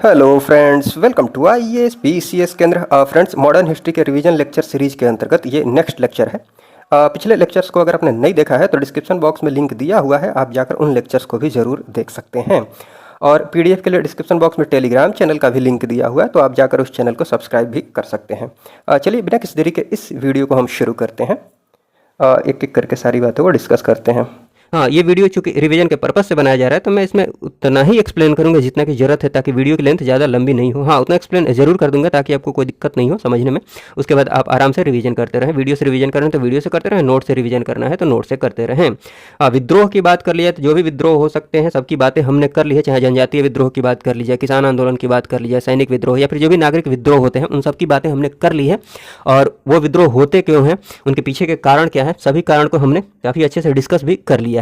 Hello friends, welcome to IAS PCS केंद्र। Friends, modern history के revision lecture series के अंतर्गत ये नेक्स्ट लेक्चर है। पिछले लेक्चर्स को अगर आपने नहीं देखा है तो डिस्क्रिप्शन बॉक्स में लिंक दिया हुआ है, आप जाकर उन लेक्चर्स को भी ज़रूर देख सकते हैं। और पीडीएफ के लिए डिस्क्रिप्शन बॉक्स में टेलीग्राम चैनल का भी लिंक दिया हुआ है, तो आप जाकर उस चैनल को सब्सक्राइब भी कर सकते हैं। चलिए बिना किसी देरी के इस वीडियो को हम शुरू करते हैं। एक एक करके सारी बातों को डिस्कस करते हैं। हाँ, ये वीडियो चूंकि रिवीजन के पर्पस से बनाया जा रहा है तो मैं इसमें उतना ही एक्सप्लेन करूंगा जितना की ज़रूरत है, ताकि वीडियो की लेंथ ज़्यादा लंबी नहीं हो। हाँ, उतना एक्सप्लेन जरूर कर दूंगा ताकि आपको कोई दिक्कत नहीं हो समझने में। उसके बाद आप आराम से रिवीजन करते रहें। वीडियो से रिवीजन करना है तो वीडियो से करते रहें, नोट से रिवीजन करना है तो नोट से करते रहें। विद्रोह की बात कर लिया तो जो भी विद्रोह हो सकते हैं सबकी बातें हमने कर ली है, चाहे जनजातीय विद्रोह की बात कर लीजिए, किसान आंदोलन की बात कर लीजिए, सैनिक विद्रोह या फिर जो भी नागरिक विद्रोह होते हैं उन सब की बातें हमने कर ली है। और वो विद्रोह होते क्यों हैं, उनके पीछे के कारण क्या है, सभी कारण को हमने काफ़ी अच्छे से डिस्कस भी कर लिया है।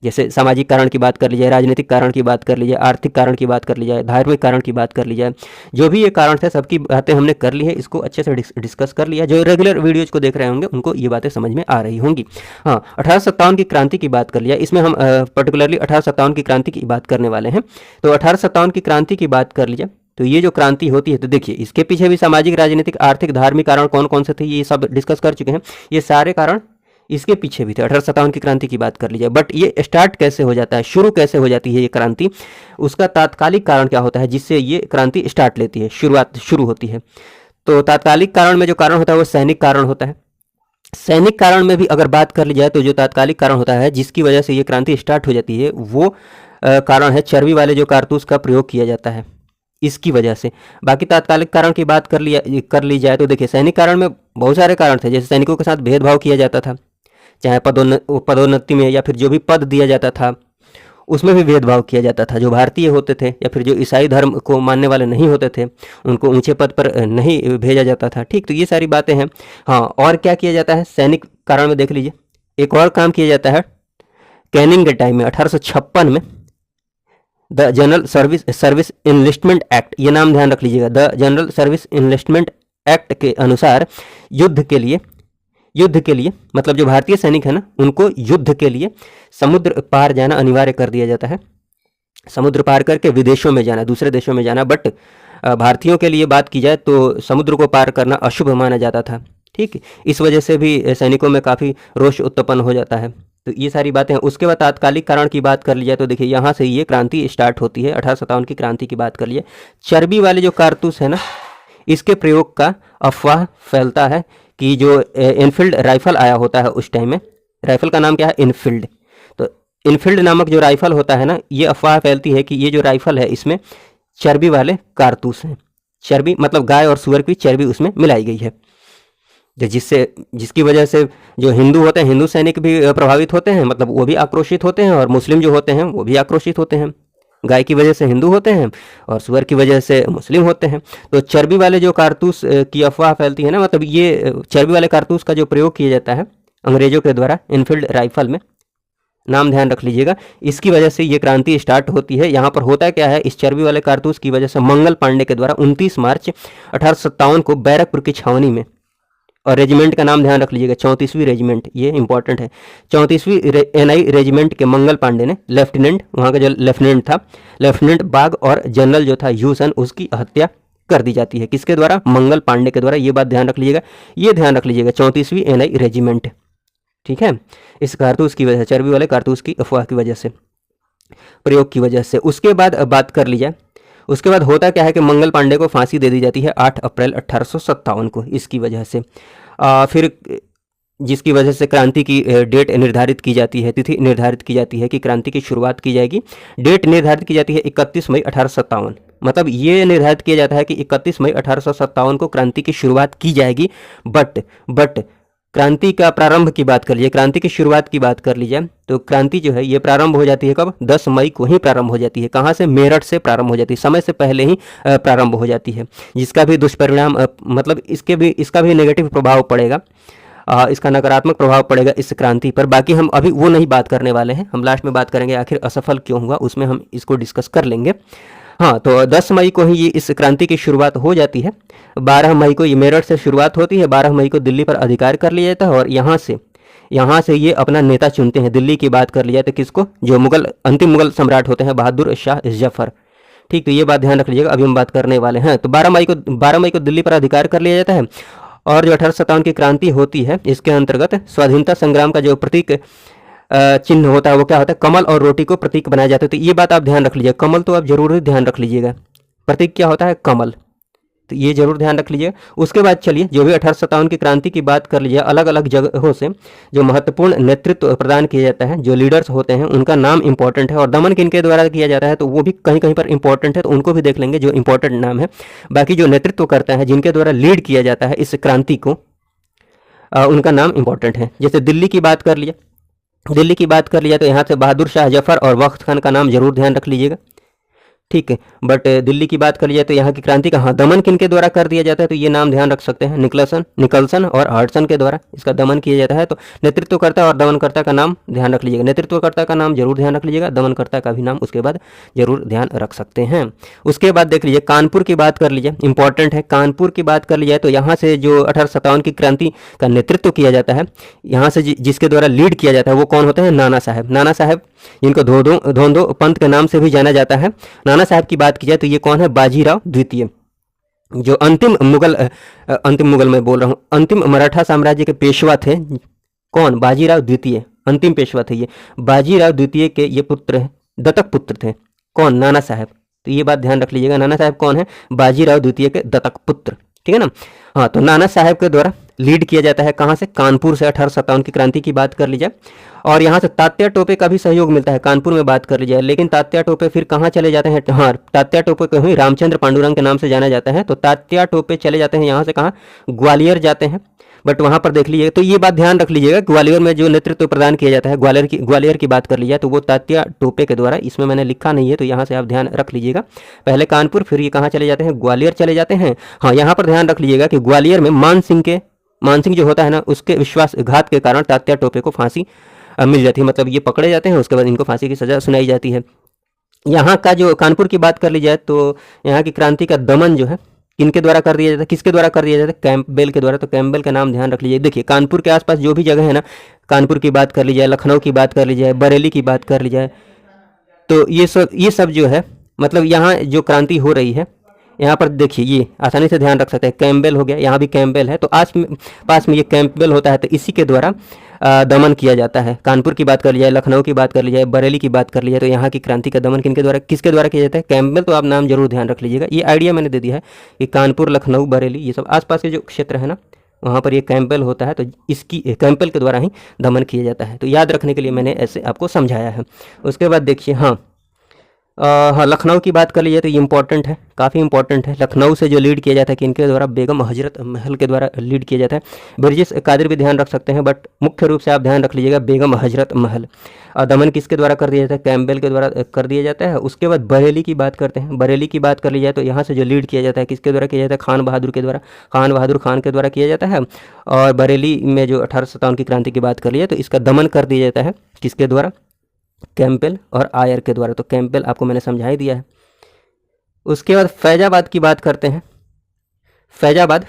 जैसे सामाजिक कारण की बात कर ली जाए, राजनीतिक कारण की बात कर ली जाए, आर्थिक कारण की बात कर ली जाए, धार्मिक कारण की बात कर ली जाए, जो भी ये कारण थे सबकी बातें हमने कर ली है। इसको अच्छे से डिस्कस कर लिया। जो रेगुलर वीडियोज को देख रहे होंगे उनको ये बातें समझ में आ रही होंगी। हाँ, 1857 की क्रांति की बात कर लिया। इसमें हम पर्टिकुलरली 1857 की क्रांति की बात करने वाले हैं। तो 1857 की क्रांति की बात कर लीजिए तो ये जो क्रांति होती है तो देखिए इसके पीछे भी सामाजिक, राजनीतिक, आर्थिक, धार्मिक कारण कौन कौन से थे ये सब डिस्कस कर चुके हैं। ये सारे कारण इसके पीछे भी थे। 1857 की क्रांति की बात कर लीजिए। बट ये स्टार्ट कैसे हो जाता है, शुरू कैसे हो जाती है ये क्रांति, उसका तात्कालिक कारण क्या होता है जिससे ये क्रांति स्टार्ट लेती है, शुरुआत शुरू होती है। तो तात्कालिक कारण में जो कारण होता है वो सैनिक कारण होता है। सैनिक कारण में भी अगर बात कर ली जाए तो जो तात्कालिक कारण होता है जिसकी वजह से ये क्रांति स्टार्ट हो जाती है वो कारण है चर्बी वाले जो कारतूस का प्रयोग किया जाता है, इसकी वजह से। बाकी तात्कालिक कारण की बात कर ली जाए तो देखिए सैनिक कारण में बहुत सारे कारण थे। जैसे सैनिकों के साथ भेदभाव किया जाता था, चाहे पदोन्नति में या फिर जो भी पद दिया जाता था उसमें भी भेदभाव किया जाता था। जो भारतीय होते थे या फिर जो ईसाई धर्म को मानने वाले नहीं होते थे उनको ऊंचे पद पर नहीं भेजा जाता था। ठीक, तो ये सारी बातें हैं। हाँ, और क्या किया जाता है सैनिक कारण में, देख लीजिए एक और काम किया जाता है कैनिंग के टाइम में 1856 में the general service enlistment act, ये नाम ध्यान रख लीजिएगा। The general service enlistment act के अनुसार युद्ध के लिए मतलब जो भारतीय सैनिक है ना उनको युद्ध के लिए समुद्र पार जाना अनिवार्य कर दिया जाता है। समुद्र पार करके विदेशों में जाना, दूसरे देशों में जाना। बट भारतीयों के लिए बात की जाए तो समुद्र को पार करना अशुभ माना जाता था। ठीक, इस वजह से भी सैनिकों में काफ़ी रोष उत्पन्न हो जाता है। तो ये सारी बातें हैं। उसके बाद तात्कालिक कारण की बात कर ली जाए तो देखिए यहाँ से ये क्रांति स्टार्ट होती है। 1857 की क्रांति की बात कर लिए। चर्बी वाले जो कारतूस है ना इसके प्रयोग का अफवाह फैलता है कि जो इनफील्ड राइफल आया होता है उस टाइम में, राइफल का नाम क्या है, इनफील्ड। तो इनफील्ड नामक जो राइफल होता है ना, ये अफवाह फैलती है कि ये जो राइफल है इसमें चर्बी वाले कारतूस हैं। चर्बी मतलब गाय और सुअर की चर्बी उसमें मिलाई गई है, जिसकी वजह से जो हिंदू होते हैं, हिंदू सैनिक भी प्रभावित होते हैं, मतलब वो भी आक्रोशित होते हैं, और मुस्लिम जो होते हैं वो भी आक्रोशित होते हैं। गाय की वजह से हिंदू होते हैं और सुअर की वजह से मुस्लिम होते हैं। तो चर्बी वाले जो कारतूस की अफवाह फैलती है ना, मतलब ये चर्बी वाले कारतूस का जो प्रयोग किया जाता है अंग्रेजों के द्वारा इनफील्ड राइफल में, नाम ध्यान रख लीजिएगा, इसकी वजह से ये क्रांति स्टार्ट होती है। यहाँ पर होता क्या है, इस चर्बी वाले कारतूस की वजह से मंगल पांडे के द्वारा 29 मार्च 1857 को बैरकपुर की छावनी में, और रेजिमेंट का नाम ध्यान रख लीजिएगा 34वीं रेजिमेंट, ये इंपॉर्टेंट है, 34वीं एनआई रेजिमेंट के मंगल पांडे ने, लेफ्टिनेंट, वहाँ का जो लेफ्टिनेंट था, लेफ्टिनेंट बाग, और जनरल जो था यूसन, उसकी हत्या कर दी जाती है। किसके द्वारा, मंगल पांडे के द्वारा। ये बात ध्यान रख लीजिएगा, ये ध्यान रख लीजिएगा 34वीं एनआई रेजिमेंट। ठीक है, इस कारतूस की वजह से, चर्बी वाले कारतूस की अफवाह की वजह से, प्रयोग की वजह से। उसके बाद बात कर ली जाए, उसके बाद होता क्या है कि मंगल पांडे को फांसी दे दी जाती है 8 अप्रैल 1857 को, इसकी वजह से। फिर जिसकी वजह से क्रांति की डेट निर्धारित की जाती है, तिथि निर्धारित की जाती है कि क्रांति की शुरुआत की जाएगी। डेट निर्धारित की जाती है 31 मई 1857, मतलब ये निर्धारित किया जाता है कि 31 मई 1857 को क्रांति की शुरुआत की जाएगी। बट क्रांति का प्रारंभ की बात कर लीजिए, क्रांति की शुरुआत की बात कर लीजिए तो क्रांति जो है ये प्रारंभ हो जाती है कब, 10 मई को ही प्रारंभ हो जाती है। कहाँ से, मेरठ से प्रारंभ हो जाती है, समय से पहले ही प्रारंभ हो जाती है, जिसका भी दुष्परिणाम मतलब इसका भी नेगेटिव प्रभाव पड़ेगा, इसका नकारात्मक प्रभाव पड़ेगा इस क्रांति पर। बाकी हम अभी वो नहीं बात करने वाले हैं, हम लास्ट में बात करेंगे आखिर असफल क्यों हुआ, उसमें हम इसको डिस्कस कर लेंगे। हाँ, तो 10 मई को ही ये इस क्रांति की शुरुआत हो जाती है। 12 मई को ये मेरठ से शुरुआत होती है, 12 मई को दिल्ली पर अधिकार कर लिया जाता है, और यहाँ से ये अपना नेता चुनते हैं। दिल्ली की बात कर लिया तो किसको, जो अंतिम मुगल सम्राट होते हैं बहादुर शाह जफर। ठीक, तो ये बात ध्यान रख लीजिएगा, अभी हम बात करने वाले हैं। तो 12 मई को दिल्ली पर अधिकार कर लिया जाता है। और जो 1857 की क्रांति होती है, इसके अंतर्गत स्वाधीनता संग्राम का जो प्रतीक चिन्ह होता है वो क्या होता है, कमल और रोटी को प्रतीक बनाया जाता है। तो ये बात आप ध्यान रख लीजिएगा, कमल तो आप जरूर ही ध्यान रख लीजिएगा, प्रतीक क्या होता है, कमल, तो ये जरूर ध्यान रख लीजिए। उसके बाद चलिए जो भी 1857 की क्रांति की बात कर लीजिए, अलग अलग जगहों से जो महत्वपूर्ण नेतृत्व प्रदान किया जाता है, जो लीडर्स होते हैं उनका नाम इंपॉर्टेंट है, और दमन किनके द्वारा किया जाता है तो वो भी कहीं कहीं पर इंपॉर्टेंट है, तो उनको भी देख लेंगे जो इंपॉर्टेंट नाम है। बाकी जो नेतृत्व करता है, जिनके द्वारा लीड किया जाता है इस क्रांति को, उनका नाम इंपॉर्टेंट है। जैसे दिल्ली की बात कर लिया, दिल्ली की बात कर लिया तो यहाँ से बहादुर शाह जफर और बख्त खान का नाम जरूर ध्यान रख लीजिएगा, ठीक है। बट दिल्ली की बात कर लिया तो यहाँ की क्रांति का, हाँ, दमन किनके द्वारा कर दिया जाता है तो ये नाम ध्यान रख सकते हैं, निकलसन और हडसन के द्वारा इसका दमन किया जाता है। तो नेतृत्वकर्ता और दमनकर्ता का नाम ध्यान रख लीजिएगा, नेतृत्वकर्ता का नाम जरूर ध्यान रख लीजिएगा, दमनकर्ता का भी नाम उसके बाद जरूर ध्यान रख सकते हैं। उसके बाद देख लीजिए कानपुर की बात कर लीजिए, इंपॉर्टेंट है। कानपुर की बात कर ली जाए तो यहाँ से जो 1857 की क्रांति का नेतृत्व किया जाता है, यहाँ से जिसके द्वारा लीड किया जाता है वो कौन होते हैं, नाना साहब। नाना साहब जिनको धोंदो पंत के नाम से भी जाना जाता है। नाना साहब की बात की जाए तो ये कौन है, बाजीराव द्वितीय, जो अंतिम मुगल मैं बोल रहा हूँ, अंतिम मराठा साम्राज्य के पेशवा थे। कौन, बाजीराव द्वितीय, अंतिम पेशवा थे ये। बाजीराव द्वितीय के ये पुत्र हैं, दत्तक पुत्र थे। कौन, नाना साहब। तो ये बात ध्यान रख लीजिएगा, नाना साहब कौन है, बाजीराव द्वितीय के दत्तक पुत्र, ठीक है ना। हाँ, तो नाना साहब के द्वारा लीड किया जाता है, कहाँ से, कानपुर से। 1857 की क्रांति की बात कर ली जाए, और यहाँ से तात्या टोपे का भी सहयोग मिलता है, कानपुर में बात कर ली जाए। लेकिन तात्या टोपे फिर कहाँ चले जाते हैं, हाँ, तात्या टोपे को ही रामचंद्र पांडुरंग के नाम से जाना जाता है। तो तात्या टोपे चले जाते हैं यहाँ से कहाँ, ग्वालियर जाते हैं। बट वहाँ पर देख लीजिए, तो ये बात ध्यान रख लीजिएगा, ग्वालियर में जो नेतृत्व प्रदान किया जाता है, ग्वालियर की बात कर ली जाए तो वो तात्या टोपे के द्वारा, इसमें मैंने लिखा नहीं है तो यहाँ से आप ध्यान रख लीजिएगा। पहले कानपुर, फिर ये कहाँ चले जाते हैं, ग्वालियर चले जाते हैं। हाँ, यहाँ पर ध्यान रख लीजिएगा कि ग्वालियर में मानसिंह जो होता है ना, उसके विश्वासघात के कारण तात्या टोपे को फांसी मिल जाती है, मतलब ये पकड़े जाते हैं, उसके बाद इनको फांसी की सजा सुनाई जाती है। यहाँ का जो कानपुर की बात कर ली जाए तो यहाँ की क्रांति का दमन जो है किनके द्वारा कर दिया जाता है, किसके द्वारा कर दिया जाता है, कैंपबेल के द्वारा। तो कैंपबेल का नाम ध्यान रख लीजिए। देखिए कानपुर के आसपास जो भी जगह है ना, कानपुर की बात कर ली जाए, लखनऊ की बात कर ली जाए, बरेली की बात कर ली जाए, तो ये सब जो है, मतलब यहाँ जो क्रांति हो रही है, यहाँ पर देखिए ये आसानी से ध्यान रख सकते हैं, कैंपबेल हो गया, यहाँ भी कैंपबेल है, तो पास में ये कैंपबेल होता है, तो इसी के द्वारा दमन किया जाता है। कानपुर की बात कर ली जाए, लखनऊ की बात कर ली जाए, बरेली की बात कर ली जाए, तो यहाँ की क्रांति का दमन किसके द्वारा किया जाता है, कैंपबेल। तो आप नाम जरूर ध्यान रख लीजिएगा, ये आइडिया मैंने दे दिया है कि कानपुर, लखनऊ, बरेली, ये सब आसपास के जो क्षेत्र है ना, वहाँ पर ये कैंपबेल होता है, तो इसकी कैंपबेल के द्वारा ही दमन किया जाता है। तो याद रखने के लिए मैंने ऐसे आपको समझाया है। उसके बाद देखिए, हाँ, लखनऊ की बात कर लीजिए तो ये इंपॉर्टेंट है, काफ़ी इंपॉर्टेंट है। लखनऊ से जो लीड किया जाता है कि इनके द्वारा बेगम हजरत महल के द्वारा लीड किया जाता है। ब्रिजेश कादिर भी ध्यान रख सकते हैं, बट मुख्य रूप से आप ध्यान रख लीजिएगा बेगम हजरत महल। दमन किसके द्वारा कर दिया जाता है, कैंपबेल के द्वारा कर दिया जाता है। उसके बाद बरेली की बात करते हैं। बरेली की बात कर ली जाए तो यहाँ से जो लीड किया जाता है किसके द्वारा किया जाता है, खान बहादुर के द्वारा, खान बहादुर खान के द्वारा किया जाता है। और बरेली में जो 1857 की क्रांति की बात कर ली है तो इसका दमन कर दिया जाता है किसके द्वारा, कैंपबेल और आयर के द्वारा। तो कैंपबेल आपको मैंने समझा ही दिया है। उसके बाद फैजाबाद की बात करते हैं। फैजाबाद,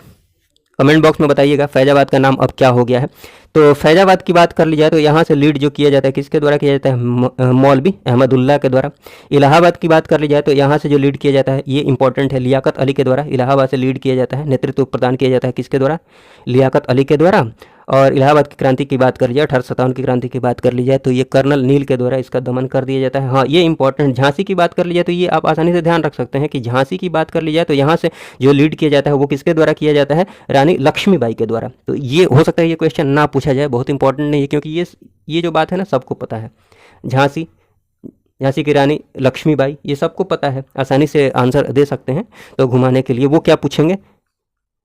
कमेंट बॉक्स में बताइएगा फैजाबाद का नाम अब क्या हो गया है। तो फैजाबाद की बात कर ली जाए तो यहाँ से लीड जो किया जाता है किसके द्वारा किया जाता है, मौलवी अहमदुल्ला के द्वारा। इलाहाबाद की बात कर ली जाए तो यहाँ से जो लीड किया जाता है ये इंपॉर्टेंट है, लियाकत अली के द्वारा। इलाहाबाद से लीड किया जाता है, नेतृत्व प्रदान किया जाता है किसके द्वारा, लियाकत अली के द्वारा। और इलाहाबाद की क्रांति की बात कर ली जाए, 1857 की क्रांति की बात कर ली जाए तो ये कर्नल नील के द्वारा इसका दमन कर दिया जाता है। हाँ, ये इंपॉर्टेंट। झांसी की बात कर ली जाए तो ये आप आसानी से ध्यान रख सकते हैं कि झांसी की बात कर ली जाए तो यहाँ से जो लीड किया जाता है वो किसके द्वारा किया जाता है, रानी लक्ष्मीबाई के द्वारा। तो ये हो सकता है ये क्वेश्चन ना पूछा जाए, बहुत इंपॉर्टेंट नहीं है, क्योंकि ये जो बात है ना सबको पता है। झांसी की रानी लक्ष्मीबाई ये सबको पता है, आसानी से आंसर दे सकते हैं। तो घुमाने के लिए वो क्या पूछेंगे,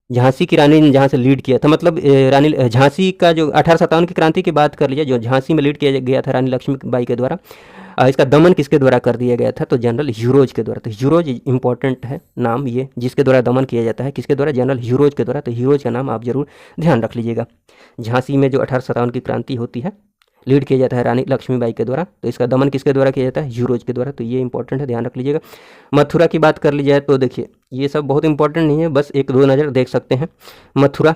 झांसी की रानी ने जहाँ से लीड किया था, मतलब रानी झांसी का जो 1857 की क्रांति की बात कर लीजिए, जो झांसी में लीड किया गया था रानी लक्ष्मीबाई के द्वारा, इसका दमन किसके द्वारा कर दिया गया था, तो जनरल ह्यूरोज के द्वारा। तो ह्यूरोज इंपॉर्टेंट है नाम, ये जिसके द्वारा दमन किया जाता है किसके द्वारा, जनरल ह्यूरोज के द्वारा। तो ह्यूरोज का नाम आप जरूर ध्यान रख लीजिएगा। झांसी में जो 1857 की क्रांति होती है लीड किया जाता है रानी लक्ष्मीबाई के द्वारा, तो इसका दमन किसके द्वारा किया जाता है, ह्यूरोज के द्वारा। तो ये इंपॉर्टेंट है, ध्यान रख लीजिएगा। मथुरा की बात कर ली जाए तो देखिए ये सब बहुत इंपॉर्टेंट नहीं है, बस एक दो नज़र देख सकते हैं। मथुरा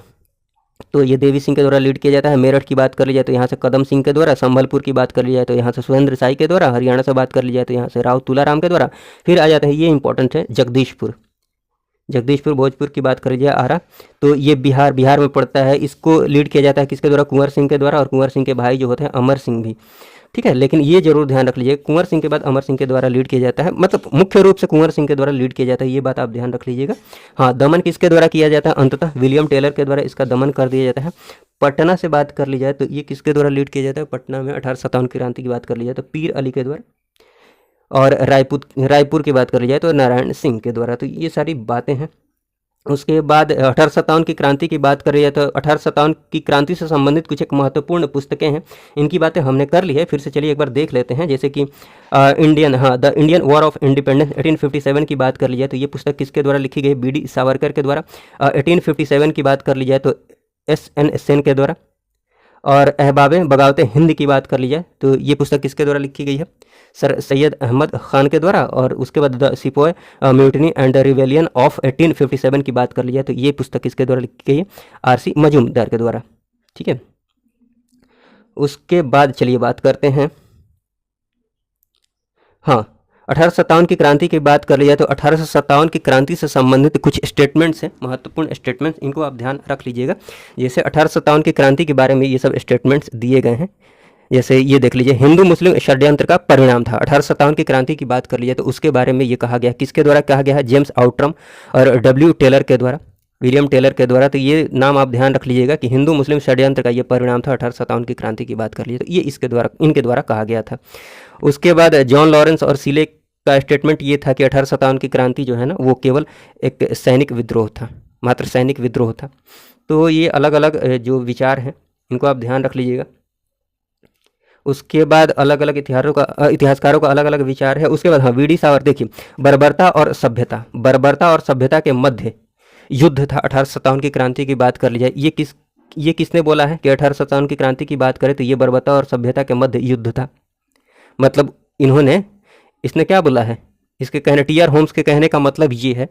तो ये देवी सिंह के द्वारा लीड किया जाता है। मेरठ की बात कर ली जाए तो यहाँ से कदम सिंह के द्वारा, संभलपुर की बात कर ली जाए तो यहाँ से सुरेंद्र साई के द्वारा, हरियाणा से बात कर ली जाए तो यहाँ से राव तुलाराम के द्वारा। फिर आ जाते हैं, ये इंपॉर्टेंट है, जगदीशपुर। जगदीशपुर भोजपुर की बात कर लीजिए आरा, तो ये बिहार में पड़ता है। इसको लीड किया जाता है किसके द्वारा? कुंवर सिंह के द्वारा, और कुंवर सिंह के भाई जो होते हैं अमर सिंह भी, ठीक है। लेकिन ये जरूर ध्यान रख लीजिए, कुंवर सिंह के बाद अमर सिंह के द्वारा लीड किया जाता है, मतलब मुख्य रूप से कुंवर सिंह के द्वारा लीड किया जाता है, ये बात आप ध्यान रख लीजिएगा। हाँ, दमन किसके द्वारा किया जाता है? अंततः विलियम टेलर के द्वारा इसका दमन कर दिया जाता है। पटना से बात कर ली जाए तो ये किसके द्वारा लीड किया जाता है? पटना में 1857 क्रांति की बात कर ली जाए तो पीर अली के द्वारा, और रायपुर की बात कर ली जाए तो नारायण सिंह के द्वारा। तो ये सारी बातें हैं। उसके बाद 1857 की क्रांति की बात कर रही है तो 1857 की क्रांति से संबंधित कुछ एक महत्वपूर्ण पुस्तकें हैं, इनकी बातें हमने कर ली है, फिर से चलिए एक बार देख लेते हैं। जैसे कि the Indian war of independence 1857 की बात कर ली जाए तो ये पुस्तक किसके द्वारा लिखी गई? बी डी सावरकर के द्वारा। 1857 की बात कर ली जाए तो एस.एन. सेन के द्वारा। और अहबाब बगावत हिंद की बात कर ली जाए तो ये पुस्तक किसके द्वारा लिखी गई है? सर सैयद अहमद खान के द्वारा। और उसके बाद the sepoy mutiny and the rebellion of 1857 की बात कर ली जाए तो ये पुस्तक किसके द्वारा लिखी गई है? आर.सी. मजूमदार के द्वारा, ठीक है। उसके बाद चलिए बात करते हैं, हाँ, 1857 की क्रांति की बात कर ली जाए तो 1857 की क्रांति से संबंधित कुछ स्टेटमेंट्स हैं, महत्वपूर्ण स्टेटमेंट्स, इनको आप ध्यान रख लीजिएगा। जैसे 1857 की क्रांति के बारे में ये सब स्टेटमेंट्स दिए गए हैं। जैसे ये देख लीजिए, हिंदू मुस्लिम षड्यंत्र का परिणाम था। 1857 की क्रांति की बात कर लीजिए तो उसके बारे में ये कहा गया, किसके द्वारा कहा गया है? जेम्स आउट्रम और डब्ल्यू टेलर के द्वारा, विलियम टेलर के द्वारा। तो ये नाम आप ध्यान रख लीजिएगा कि हिंदू मुस्लिम षड्यंत्र का ये परिणाम था। 1857 की क्रांति की बात कर लीजिए तो ये इनके द्वारा कहा गया था। उसके बाद जॉन लॉरेंस और सीले का स्टेटमेंट ये था कि 1857 की क्रांति जो है ना वो केवल एक सैनिक विद्रोह था, मात्र सैनिक विद्रोह था। तो ये अलग अलग जो विचार हैं इनको आप ध्यान रख लीजिएगा। उसके बाद अलग अलग इतिहासकारों का अलग अलग विचार है। उसके बाद हाँ, वी डी सावर, देखिए, बर्बरता और सभ्यता के मध्य युद्ध था। 1857 की क्रांति की बात कर ली जाए, ये किसने बोला है कि 1857 की क्रांति की बात करें तो ये बर्बरता और सभ्यता के मध्य युद्ध था? मतलब इसने क्या बोला है? इसके कहने, टी.आर. होम्स के कहने का मतलब ये है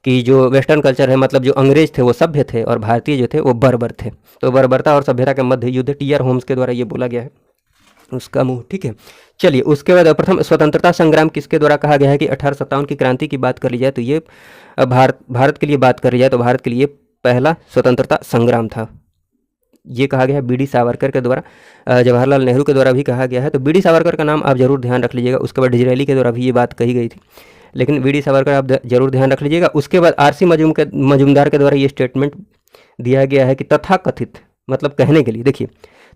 कि जो वेस्टर्न कल्चर है, मतलब जो अंग्रेज थे वो सभ्य थे और भारतीय जो थे वो बर्बर थे। तो बर्बरता और सभ्यता के मध्य युद्ध टी.आर. होम्स के द्वारा ये बोला गया है, उसका मुंह, ठीक है। चलिए, उसके बाद प्रथम स्वतंत्रता संग्राम किसके द्वारा कहा गया है कि 1857 की क्रांति की बात कर ली जाए तो ये भारत के लिए बात करी जाए तो भारत के लिए पहला स्वतंत्रता संग्राम था, ये कहा गया है बी डी सावरकर के द्वारा। जवाहरलाल नेहरू के द्वारा भी कहा गया है, तो बी डी सावरकर का नाम आप जरूर ध्यान रख लीजिएगा। उसके बाद डिजरायली के द्वारा भी ये बात कही गई थी, लेकिन बी डी सावरकर आप जरूर ध्यान रख लीजिएगा। उसके बाद आर.सी. मजूमदार के द्वारा ये स्टेटमेंट दिया गया है कि तथाकथित, मतलब कहने के लिए, देखिए,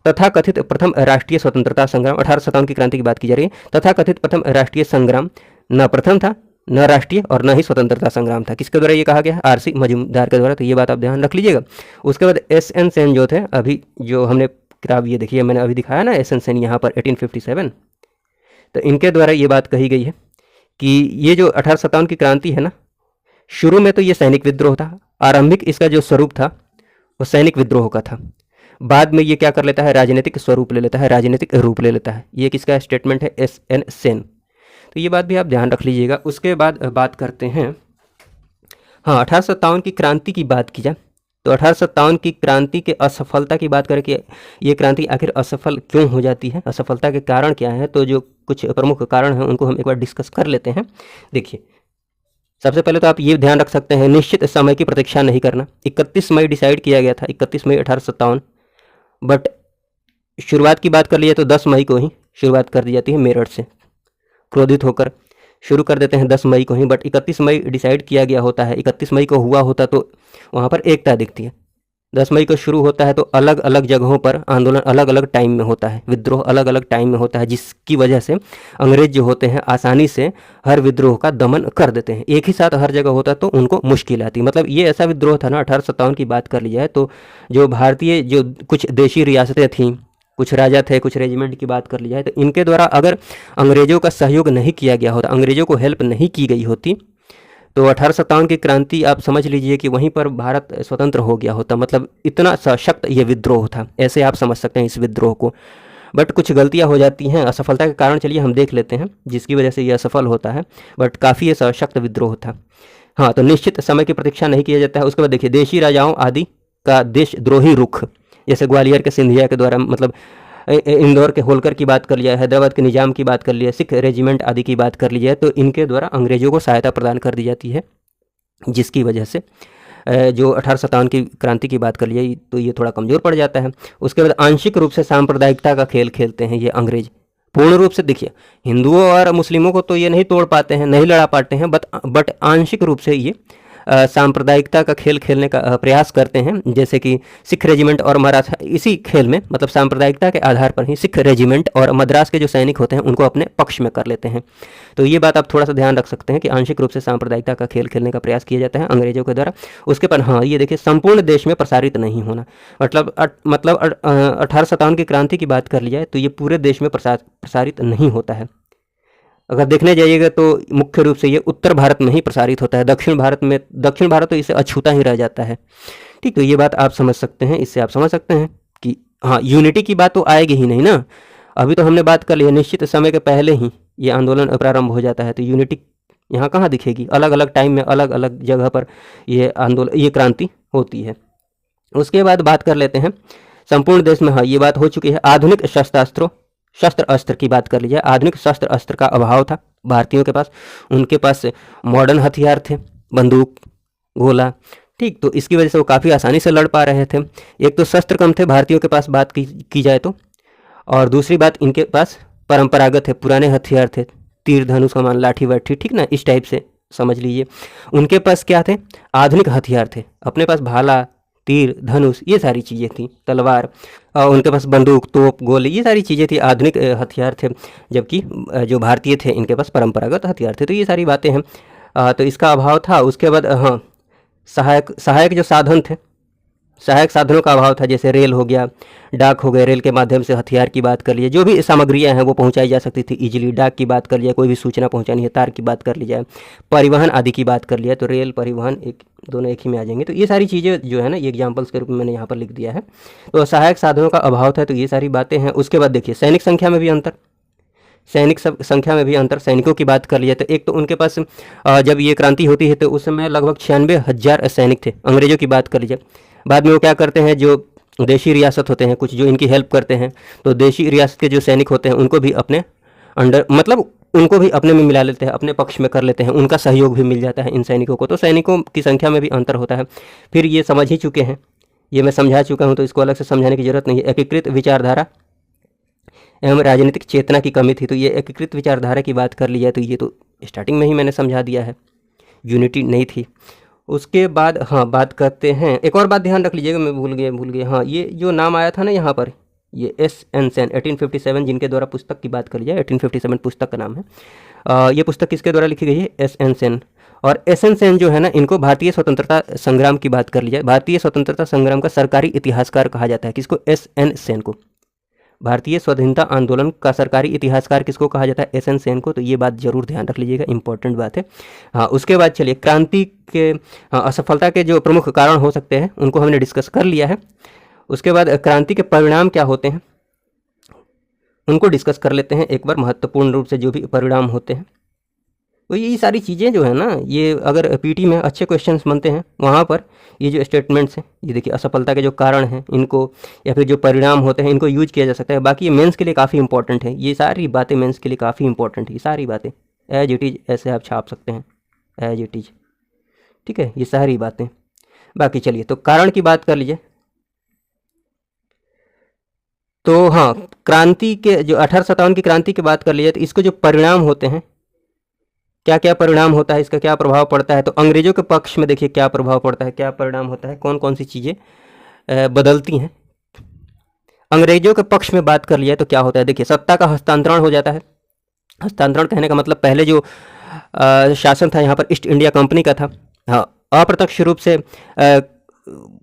तथाकथित प्रथम राष्ट्रीय स्वतंत्रता संग्राम, 1857 की क्रांति की बात की जा रही है। तथाकथित प्रथम राष्ट्रीय संग्राम न प्रथम था, न राष्ट्रीय और न ही स्वतंत्रता संग्राम था। किसके द्वारा ये कहा गया है? आर.सी. मजूमदार के द्वारा। तो ये बात आप ध्यान रख लीजिएगा। उसके बाद एस.एन. सेन जो थे, अभी जो हमने किताब ये देखिए, मैंने अभी दिखाया ना एस.एन. सेन यहाँ पर 1857, तो इनके द्वारा ये बात कही गई है कि ये जो 1857 की क्रांति है ना, शुरू में तो ये सैनिक विद्रोह था, आरंभिक इसका जो स्वरूप था वो सैनिक विद्रोह का था। बाद में ये क्या कर लेता है? राजनीतिक स्वरूप ले लेता है, राजनीतिक रूप ले लेता है। ये किसका स्टेटमेंट है? एस.एन. सेन। तो ये बात भी आप ध्यान रख लीजिएगा। उसके बाद बात करते हैं, हाँ, 1857 की क्रांति की बात की जाए तो 1857 की क्रांति के असफलता की बात करें कि ये क्रांति आखिर असफल क्यों हो जाती है, असफलता के कारण क्या है, तो जो कुछ प्रमुख कारण हैं उनको हम एक बार डिस्कस कर लेते हैं। देखिए, सबसे पहले तो आप ये ध्यान रख सकते हैं, निश्चित समय की प्रतीक्षा नहीं करना। 31 मई डिसाइड किया गया था, 31 मई 1857, बट शुरुआत की बात कर लीजिए तो 10 मई को ही शुरुआत कर दी जाती है मेरठ से। क्रोधित होकर शुरू कर देते हैं 10 मई को ही, बट 31 मई डिसाइड किया गया होता है। 31 मई को हुआ होता तो वहाँ पर एकता दिखती है। 10 मई को शुरू होता है तो अलग अलग जगहों पर आंदोलन अलग अलग टाइम में होता है, विद्रोह अलग अलग टाइम में होता है, जिसकी वजह से अंग्रेज जो होते हैं आसानी से हर विद्रोह का दमन कर देते हैं। एक ही साथ हर जगह होता तो उनको मुश्किल आती। मतलब ये ऐसा विद्रोह था ना, 1857 की बात कर ली जाए तो जो भारतीय जो कुछ देशी रियासतें थीं, कुछ राजा थे, कुछ रेजिमेंट की बात कर ली जाए तो इनके द्वारा अगर अंग्रेज़ों का सहयोग नहीं किया गया होता, अंग्रेज़ों को हेल्प नहीं की गई होती, तो 1857 की क्रांति आप समझ लीजिए कि वहीं पर भारत स्वतंत्र हो गया होता। मतलब इतना सशक्त ये विद्रोह था, ऐसे आप समझ सकते हैं इस विद्रोह को। बट कुछ गलतियां हो जाती हैं, असफलता के कारण चलिए हम देख लेते हैं जिसकी वजह से ये असफल होता है, बट काफ़ी ये सशक्त विद्रोह था। हाँ, तो निश्चित समय की प्रतीक्षा नहीं किया जाता है। उसके बाद देखिए, देशी राजाओं आदि का देशद्रोही रुख, जैसे ग्वालियर के सिंधिया के द्वारा, मतलब इंदौर के होलकर की बात कर लिया, हैदराबाद के निजाम की बात कर लिया, सिख रेजिमेंट आदि की बात कर ली जाए, तो इनके द्वारा अंग्रेजों को सहायता प्रदान कर दी जाती है, जिसकी वजह से जो 1857 की क्रांति की बात कर लिया तो ये थोड़ा कमज़ोर पड़ जाता है। उसके बाद आंशिक रूप से सांप्रदायिकता का खेल खेलते हैं ये अंग्रेज। पूर्ण रूप से देखिए हिंदुओं और मुस्लिमों को तो ये नहीं तोड़ पाते हैं, नहीं लड़ा पाते हैं, बट आंशिक रूप से ये सांप्रदायिकता का खेल खेलने का प्रयास करते हैं। जैसे कि सिख रेजिमेंट और मराठा, इसी खेल में मतलब सांप्रदायिकता के आधार पर ही सिख रेजिमेंट और मद्रास के जो सैनिक होते हैं उनको अपने पक्ष में कर लेते हैं। तो ये बात आप थोड़ा सा ध्यान रख सकते हैं कि आंशिक रूप से सांप्रदायिकता का खेल खेलने का प्रयास किया जाता है अंग्रेजों के द्वारा। उसके बाद हाँ, ये देखिए संपूर्ण देश में प्रसारित नहीं होना, मतलब 1857 की क्रांति की बात कर ली जाए तो ये पूरे देश में प्रसारित नहीं होता है। अगर देखने जाइएगा तो मुख्य रूप से ये उत्तर भारत में ही प्रसारित होता है, दक्षिण भारत तो इसे अछूता ही रह जाता है। ठीक, तो ये बात आप समझ सकते हैं, इससे आप समझ सकते हैं कि हाँ, यूनिटी की बात तो आएगी ही नहीं ना। अभी तो हमने बात कर ली है, निश्चित समय के पहले ही ये आंदोलन प्रारंभ हो जाता है, तो यूनिटी यहाँ कहाँ दिखेगी? अलग अलग टाइम में अलग अलग जगह पर ये क्रांति होती है। उसके बाद बात कर लेते हैं संपूर्ण देश में, हाँ ये बात हो चुकी है। आधुनिक शस्त्र अस्त्र की बात कर लीजिए, आधुनिक शस्त्र अस्त्र का अभाव था भारतीयों के पास। उनके पास मॉडर्न हथियार थे, बंदूक, गोला। ठीक, तो इसकी वजह से वो काफ़ी आसानी से लड़ पा रहे थे। एक तो शस्त्र कम थे भारतीयों के पास बात की जाए तो, और दूसरी बात इनके पास परंपरागत है, पुराने हथियार थे, तीर धनुष कमान लाठी वाठी, ठीक ना, इस टाइप से समझ लीजिए। उनके पास क्या थे? आधुनिक हथियार थे, अपने पास भाला, तीर धनुष, ये सारी चीज़ें थी, तलवार, उनके पास बंदूक, तोप, गोले, ये सारी चीज़ें थी, आधुनिक हथियार थे। जबकि जो भारतीय थे इनके पास परंपरागत हथियार थे। तो ये सारी बातें हैं, तो इसका अभाव था। उसके बाद हाँ, सहायक जो साधन थे, सहायक साधनों का अभाव था, जैसे रेल हो गया, डाक हो गए, रेल के माध्यम से हथियार की बात कर लिए, जो भी सामग्रियां हैं वो पहुंचाई जा सकती थी इजीली। डाक की बात कर लिया, कोई भी सूचना पहुंचानी है, तार की बात कर ली जाए, परिवहन आदि की बात कर लिया, तो रेल परिवहन दोनों एक ही में आ जाएंगे। तो ये सारी चीज़ें जो है ना, ये एग्जाम्पल्स के रूप में मैंने यहाँ पर लिख दिया है। तो सहायक साधनों का अभाव था, तो ये सारी बातें हैं। उसके बाद देखिए सैनिक संख्या में भी अंतर, सैनिकों की बात कर लिया तो एक तो उनके पास जब ये क्रांति होती है तो उस समय लगभग 96,000 सैनिक थे। अंग्रेजों की बात कर लीजिए, बाद में वो क्या करते हैं, जो देशी रियासत होते हैं कुछ जो इनकी हेल्प करते हैं, तो देशी रियासत के जो सैनिक होते हैं उनको भी अपने उनको भी अपने में मिला लेते हैं, अपने पक्ष में कर लेते हैं, उनका सहयोग भी मिल जाता है इन सैनिकों को। तो सैनिकों की संख्या में भी अंतर होता है। फिर ये समझ ही चुके हैं, ये मैं समझा चुका हूँ, तो इसको अलग से समझाने की जरूरत नहीं है। एकीकृत विचारधारा एवं राजनीतिक चेतना की कमी थी, तो ये एकीकृत विचारधारा की बात कर ली जाए तो ये तो स्टार्टिंग में ही मैंने समझा दिया है, यूनिटी नहीं थी। उसके बाद हाँ, बात करते हैं, एक और बात ध्यान रख लीजिएगा, मैं भूल गया, हाँ, ये जो नाम आया था ना यहाँ पर, ये एस.एन. सेन 1857, जिनके द्वारा पुस्तक की बात कर लिया, 1857 पुस्तक का नाम है। ये पुस्तक किसके द्वारा लिखी गई है? एस.एन. सेन। और एस.एन. सेन जो है ना, इनको भारतीय स्वतंत्रता संग्राम की बात कर ली जाए, भारतीय स्वतंत्रता संग्राम का सरकारी इतिहासकार कहा जाता है। किसको? एस.एन. सेन को। भारतीय स्वाधीनता आंदोलन का सरकारी इतिहासकार किसको कहा जाता है? एस.एन. सेन को। तो ये बात जरूर ध्यान रख लीजिएगा, इंपॉर्टेंट बात है। हाँ, उसके बाद चलिए क्रांति के असफलता के जो प्रमुख कारण हो सकते हैं उनको हमने डिस्कस कर लिया है। उसके बाद क्रांति के परिणाम क्या होते हैं उनको डिस्कस कर लेते हैं एक बार, महत्वपूर्ण रूप से जो भी परिणाम होते हैं। तो ये सारी चीज़ें जो है ना, ये अगर पीटी में अच्छे क्वेश्चंस बनते हैं वहाँ पर ये जो स्टेटमेंट्स हैं, ये देखिए असफलता के जो कारण हैं इनको, या फिर जो परिणाम होते हैं इनको यूज किया जा सकता है। बाकी ये मेंस के लिए काफ़ी इंपॉर्टेंट है, ये सारी बातें मेंस के लिए काफ़ी इंपॉर्टेंट है। ये सारी बातें एज इट इज़ ऐसे आप छाप सकते हैं, एज इट इज़, ठीक है, ये सारी बातें। बाकी चलिए, तो कारण की बात कर लीजिए। तो हाँ, क्रांति के जो 1857 की क्रांति की बात कर लीजिए तो इसको जो परिणाम होते हैं, क्या क्या परिणाम होता है, इसका क्या प्रभाव पड़ता है, तो अंग्रेजों के पक्ष में देखिए क्या प्रभाव पड़ता है, क्या परिणाम होता है, कौन कौन सी चीज़ें बदलती हैं। अंग्रेजों के पक्ष में बात कर लिया तो क्या होता है, देखिए सत्ता का हस्तांतरण हो जाता है। हस्तांतरण कहने का मतलब पहले जो शासन था यहाँ पर ईस्ट इंडिया कंपनी का था, हाँ, अप्रत्यक्ष रूप से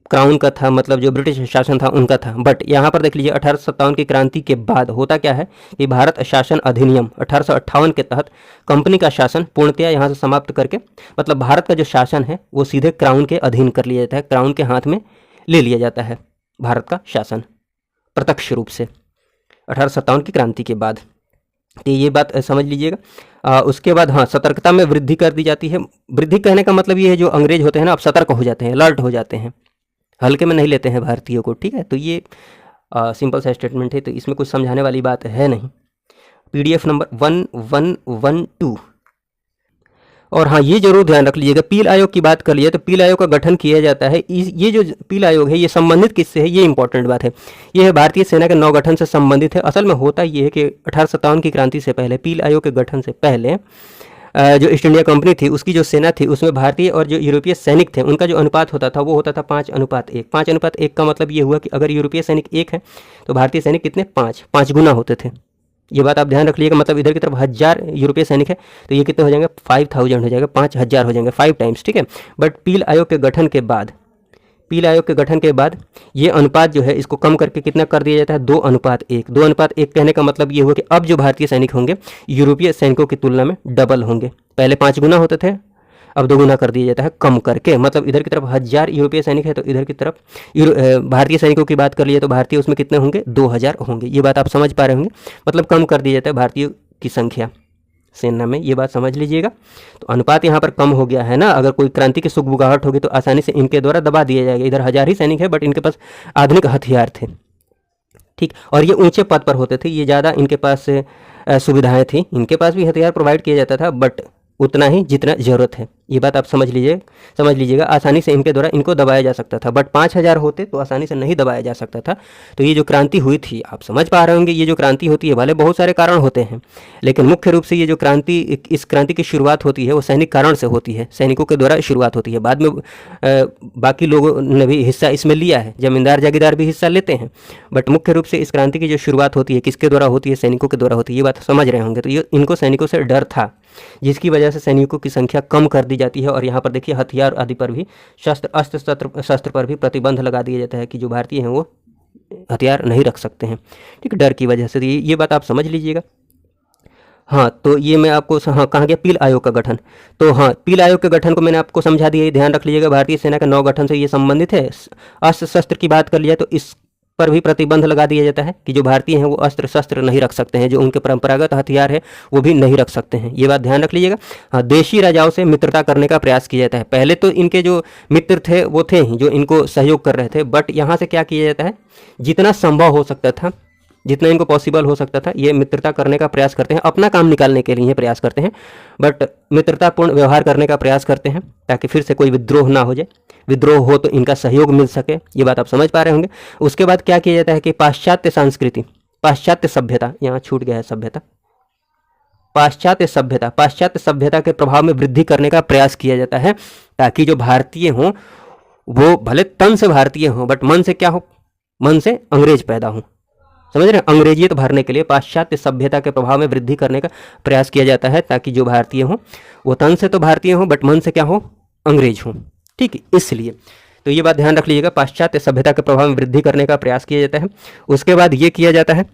क्राउन का था, मतलब जो ब्रिटिश शासन था उनका था। बट यहाँ पर देख लीजिए 1857 की क्रांति के बाद होता क्या है कि भारत शासन अधिनियम 1858 के तहत कंपनी का शासन पूर्णतया यहाँ से समाप्त करके, मतलब भारत का जो शासन है वो सीधे क्राउन के अधीन कर लिया जाता है, क्राउन के हाथ में ले लिया जाता है भारत का शासन प्रत्यक्ष रूप से 1857 की क्रांति के बाद। तो ये बात समझ लीजिएगा। उसके बाद हाँ, सतर्कता में वृद्धि कर दी जाती है। वृद्धि कहने का मतलब ये है जो अंग्रेज होते हैं ना, अब सतर्क हो जाते हैं, अलर्ट हो जाते हैं। हल्के में नहीं लेते हैं भारतीयों को, ठीक है। तो ये सिंपल सा स्टेटमेंट है, तो इसमें कुछ समझाने वाली बात है नहीं। PDF number 1112। और हाँ, ये जरूर ध्यान रख लीजिएगा, पील आयोग की बात कर लिए तो पील आयोग का गठन किया जाता है। ये जो पील आयोग है ये संबंधित किससे है, ये इंपॉर्टेंट बात है। ये है भारतीय सेना के नवगठन से संबंधित है। असल में होता ये है कि 1857 की क्रांति से पहले, पील आयोग के गठन से पहले जो ईस्ट इंडिया कंपनी थी उसकी जो सेना थी उसमें भारतीय और जो यूरोपीय सैनिक थे उनका जो अनुपात होता था वो होता था 5:1। 5:1 का मतलब ये हुआ कि अगर यूरोपीय सैनिक 1 है तो भारतीय सैनिक कितने, 5 गुना होते थे। ये बात आप ध्यान रख लीजिएगा। मतलब इधर की तरफ 1000 यूरोपीय सैनिक है तो ये कितने हो जाएंगे, 5000 हो जाएगा, 5000 हो जाएंगे, 5 टाइम्स, ठीक है। बट पील आयोग के गठन के बाद, पील आयोग के गठन के बाद ये अनुपात जो है इसको कम करके कितना कर दिया जाता है, 2:1। 2:1 कहने का मतलब ये हुआ कि अब जो भारतीय सैनिक होंगे यूरोपीय सैनिकों की तुलना में डबल होंगे। पहले 5 गुना होते थे, अब 2 गुना कर दिया जाता है कम करके। मतलब इधर की तरफ 1000 यूरोपीय सैनिक है तो इधर की तरफ भारतीय सैनिकों की बात कर लिए तो भारतीय उसमें कितने होंगे, 2000 होंगे। ये बात आप समझ पा रहे होंगे। मतलब कम कर दिया जाता है भारतीयों की संख्या सेना में, ये बात समझ लीजिएगा। तो अनुपात यहाँ पर कम हो गया है ना। अगर कोई क्रांति की सुगबुगाहट होगी तो आसानी से इनके द्वारा दबा दिया जाएगा। इधर 1000 ही सैनिक है बट इनके पास आधुनिक हथियार थे, ठीक। और ये ऊंचे पद पर होते थे, ये ज़्यादा इनके पास सुविधाएं थी। इनके पास भी हथियार प्रोवाइड किया जाता था बट उतना ही जितना ज़रूरत है। ये बात आप समझ लीजिएगा। आसानी से इनके द्वारा इनको दबाया जा सकता था बट 5000 होते तो आसानी से नहीं दबाया जा सकता था। तो ये जो क्रांति हुई थी, आप समझ पा रहे होंगे, ये जो क्रांति होती है भले बहुत सारे कारण होते हैं लेकिन मुख्य रूप से ये जो क्रांति, इस क्रांति की शुरुआत होती है वो सैनिक कारण से होती है, सैनिकों के द्वारा शुरुआत होती है। बाद में बाकी लोगों ने भी हिस्सा इसमें लिया है, जमींदार जागीरदार भी हिस्सा लेते हैं बट मुख्य रूप से इस क्रांति की जो शुरुआत होती है किसके द्वारा होती है, सैनिकों के द्वारा होती है। ये बात समझ रहे होंगे। तो ये इनको सैनिकों से डर था जिसकी वजह से सैनिकों की संख्या कम कर दी जाती है। और यहाँ पर देखिए हथियार आदि पर भी, शस्त्र पर भी प्रतिबंध लगा दिया जाता है कि जो भारतीय हैं वो हथियार नहीं रख सकते हैं, ठीक, डर की वजह से। तो ये बात आप समझ लीजिएगा। हाँ, तो ये मैं आपको, हाँ, कहाँ गया, पील आयोग का गठन। तो हाँ, पील आयोग के गठन को मैंने आपको समझा दिया, ये ध्यान रख लीजिएगा। भारतीय सेना के नवगठन से ये संबंधित है। अस्त्र शस्त्र की बात कर लिया तो इस पर भी प्रतिबंध लगा दिया जाता है कि जो भारतीय हैं वो अस्त्र शस्त्र नहीं रख सकते हैं, जो उनके परंपरागत हथियार है वो भी नहीं रख सकते हैं। ये बात ध्यान रख लीजिएगा। हाँ, देशी राजाओं से मित्रता करने का प्रयास किया जाता है। पहले तो इनके जो मित्र थे वो थे ही जो इनको सहयोग कर रहे थे बट यहाँ से क्या किया जाता है, जितना संभव हो सकता था, जितना इनको पॉसिबल हो सकता था, ये मित्रता करने का प्रयास करते हैं। अपना काम निकालने के लिए प्रयास करते हैं बट मित्रतापूर्ण व्यवहार करने का प्रयास करते हैं ताकि फिर से कोई विद्रोह ना हो जाए। विद्रोह हो तो इनका सहयोग मिल सके। ये बात आप समझ पा रहे होंगे। उसके बाद क्या किया जाता है कि पाश्चात्य संस्कृति, पाश्चात्य सभ्यता, यहाँ छूट गया है सभ्यता, पाश्चात्य सभ्यता के प्रभाव में वृद्धि करने का प्रयास किया जाता है ताकि जो भारतीय हों वो भले तन से भारतीय हों बट मन से क्या हो, मन से अंग्रेज पैदा हों। समझ रहे हैं, अंग्रेजियत भरने के लिए पाश्चात्य सभ्यता के प्रभाव में वृद्धि करने का प्रयास किया जाता है ताकि जो भारतीय हों वो तन से तो भारतीय हों बट मन से क्या हो, अंग्रेज हों, ठीक है। इसलिए तो ये बात ध्यान रख लीजिएगा, पाश्चात्य सभ्यता के प्रभाव में वृद्धि करने का प्रयास किया जाता है। उसके बाद ये किया जाता है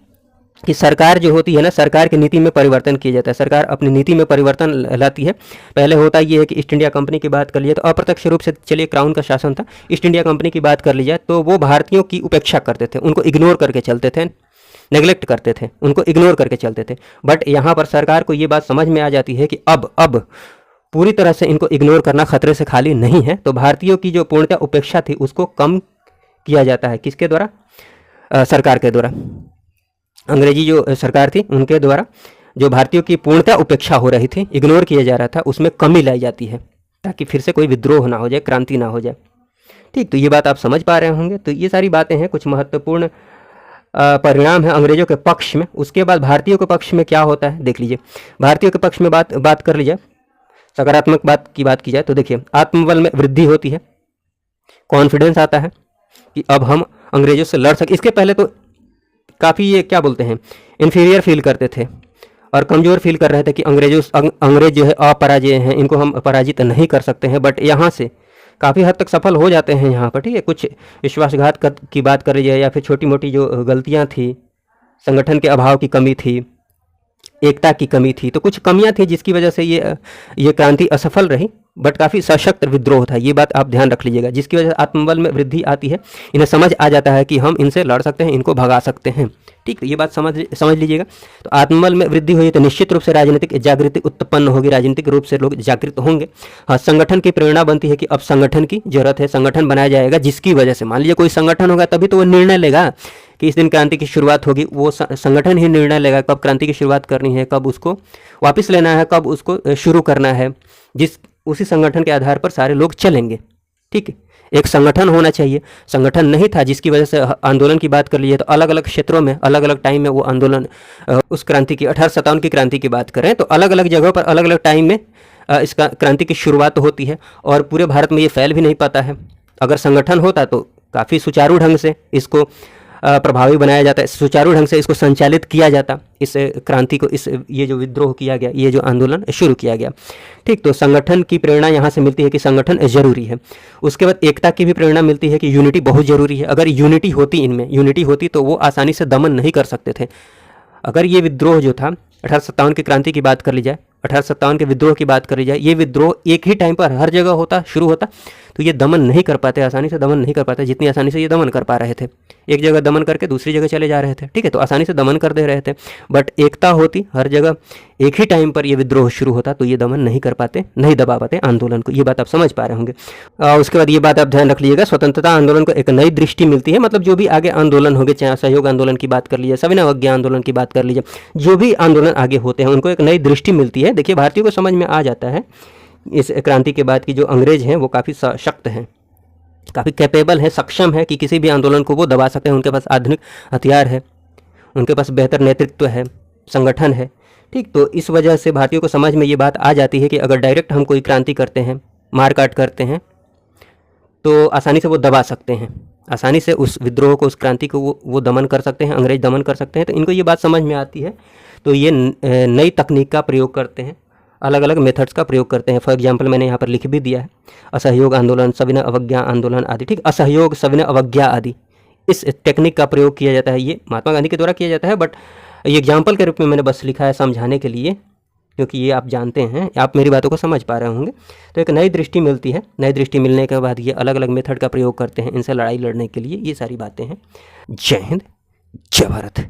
कि सरकार जो होती है ना, सरकार की नीति में परिवर्तन किया जाता है। सरकार अपनी नीति में परिवर्तन लाती है। पहले होता ये है कि ईस्ट इंडिया कंपनी की बात कर लिया तो अप्रत्यक्ष रूप से, चलिए, क्राउन का शासन था। ईस्ट इंडिया कंपनी की बात कर ली जाए तो वो भारतीयों की उपेक्षा करते थे, उनको इग्नोर करके चलते थे, नेग्लेक्ट करते थे, उनको इग्नोर करके चलते थे। बट यहाँ पर सरकार को ये बात समझ में आ जाती है कि अब पूरी तरह से इनको इग्नोर करना खतरे से खाली नहीं है। तो भारतीयों की जो पूर्णतः उपेक्षा थी उसको कम किया जाता है। किसके द्वारा? सरकार के द्वारा। अंग्रेजी जो सरकार थी उनके द्वारा जो भारतीयों की पूर्णतः उपेक्षा हो रही थी, इग्नोर किया जा रहा था, उसमें कमी लाई जाती है ताकि फिर से कोई विद्रोह ना हो जाए, क्रांति ना हो जाए, ठीक। तो ये बात आप समझ पा रहे होंगे। तो ये सारी बातें हैं, कुछ महत्वपूर्ण परिणाम है अंग्रेजों के पक्ष में। उसके बाद भारतीयों के पक्ष में क्या होता है देख लीजिए। भारतीयों के पक्ष में बात कर लीजिए, सकारात्मक बात की जाए तो देखिए, आत्मबल में वृद्धि होती है, कॉन्फिडेंस आता है कि अब हम अंग्रेजों से लड़ सके। इसके पहले तो काफ़ी ये क्या बोलते हैं, इन्फीरियर फील करते थे और कमज़ोर फील कर रहे थे कि अंग्रेज जो है अपराजय हैं, इनको हम पराजित नहीं कर सकते हैं। बट यहाँ से काफ़ी हद तक सफल हो जाते हैं यहाँ पर, ठीक है। कुछ विश्वासघात की बात कर लीजिए या फिर छोटी मोटी जो गलतियाँ थी, संगठन के अभाव की कमी थी, एकता की कमी थी, तो कुछ कमियां थी जिसकी वजह से ये क्रांति असफल रही। बट काफ़ी सशक्त विद्रोह था, ये बात आप ध्यान रख लीजिएगा, जिसकी वजह से आत्मबल में वृद्धि आती है। इन्हें समझ आ जाता है कि हम इनसे लड़ सकते हैं, इनको भगा सकते हैं। ठीक, तो ये बात समझ लीजिएगा। तो आत्मबल में वृद्धि हुई तो निश्चित रूप से राजनीतिक जागृति उत्पन्न होगी, राजनीतिक रूप से लोग जागृत होंगे। हाँ, संगठन की प्रेरणा बनती है कि अब संगठन की जरूरत है, संगठन बनाया जाएगा, जिसकी वजह से मान लीजिए कोई संगठन होगा तभी तो वो निर्णय लेगा कि इस दिन क्रांति की शुरुआत होगी। वो संगठन ही निर्णय लेगा कब क्रांति की शुरुआत करनी है, कब उसको वापस लेना है, कब उसको शुरू करना है, उसी संगठन के आधार पर सारे लोग चलेंगे। ठीक है, एक संगठन होना चाहिए। संगठन नहीं था, जिसकी वजह से आंदोलन की बात कर लीजिए तो अलग अलग क्षेत्रों में अलग अलग टाइम में वो आंदोलन, उस क्रांति की 1857 की क्रांति की बात करें तो अलग अलग जगहों पर अलग अलग टाइम में इसका क्रांति की शुरुआत होती है और पूरे भारत में ये फैल भी नहीं पाता है। अगर संगठन होता तो काफ़ी सुचारू ढंग से इसको प्रभावी बनाया जाता है, सुचारू ढंग से इसको संचालित किया जाता, इस क्रांति को, ये जो विद्रोह किया गया, ये जो आंदोलन शुरू किया गया। ठीक, तो संगठन की प्रेरणा यहाँ से मिलती है कि संगठन जरूरी है। उसके बाद एकता की भी प्रेरणा मिलती है कि यूनिटी बहुत जरूरी है। अगर यूनिटी होती, इनमें यूनिटी होती तो वो आसानी से दमन नहीं कर सकते थे। अगर ये विद्रोह जो था 1857 की क्रांति की बात कर ली जाए, 1857 के विद्रोह की बात करी जाए, ये विद्रोह एक ही टाइम पर हर जगह होता, शुरू होता, तो ये दमन नहीं कर पाते, आसानी से दमन नहीं कर पाते जितनी आसानी से ये दमन कर पा रहे थे। एक जगह दमन करके दूसरी जगह चले जा रहे थे। ठीक है, तो आसानी से दमन कर दे रहे थे। बट एकता होती, हर जगह एक ही टाइम पर ये विद्रोह शुरू होता तो ये दमन नहीं कर पाते, नहीं दबा पाते आंदोलन को। ये बात आप समझ पा रहे होंगे। उसके बाद ये बात आप ध्यान रख लीजिएगा, स्वतंत्रता आंदोलन को एक नई दृष्टि मिलती है। मतलब जो भी आगे आंदोलन होंगे, चाहे असहयोग आंदोलन की बात कर लीजिए, सविनय अवज्ञा आंदोलन की बात कर लीजिए, जो भी आंदोलन आगे होते हैं उनको एक नई दृष्टि मिलती है। देखिए, भारतीयों को समझ में आ जाता है इस क्रांति के बाद की जो अंग्रेज हैं वो काफ़ी सशक्त हैं, काफ़ी कैपेबल है, सक्षम है कि किसी भी आंदोलन को वो दबा सकते हैं। उनके पास आधुनिक हथियार है, उनके पास बेहतर नेतृत्व है, संगठन है। ठीक, तो इस वजह से भारतीयों को समझ में ये बात आ जाती है कि अगर डायरेक्ट हम कोई क्रांति करते हैं, मारकाट करते हैं, तो आसानी से वो दबा सकते हैं, आसानी से उस विद्रोह को, उस क्रांति को वो दमन कर सकते हैं, अंग्रेज दमन कर सकते हैं। तो इनको ये बात समझ में आती है, तो ये नई तकनीक का प्रयोग करते हैं, अलग अलग मेथड्स का प्रयोग करते हैं। फॉर एग्जांपल मैंने यहाँ पर लिख भी दिया है, असहयोग आंदोलन, सविनय अवज्ञा आंदोलन आदि। ठीक, असहयोग, सविनय अवज्ञा आदि, इस टेक्निक का प्रयोग किया जाता है। ये महात्मा गांधी के द्वारा किया जाता है, बट ये एग्जाम्पल के रूप में मैंने बस लिखा है समझाने के लिए, क्योंकि ये आप जानते हैं, आप मेरी बातों को समझ पा रहे होंगे। तो एक नई दृष्टि मिलती है, नई दृष्टि मिलने के बाद ये अलग अलग मेथड का प्रयोग करते हैं इनसे लड़ाई लड़ने के लिए। ये सारी बातें हैं। जय हिंद, जय भारत।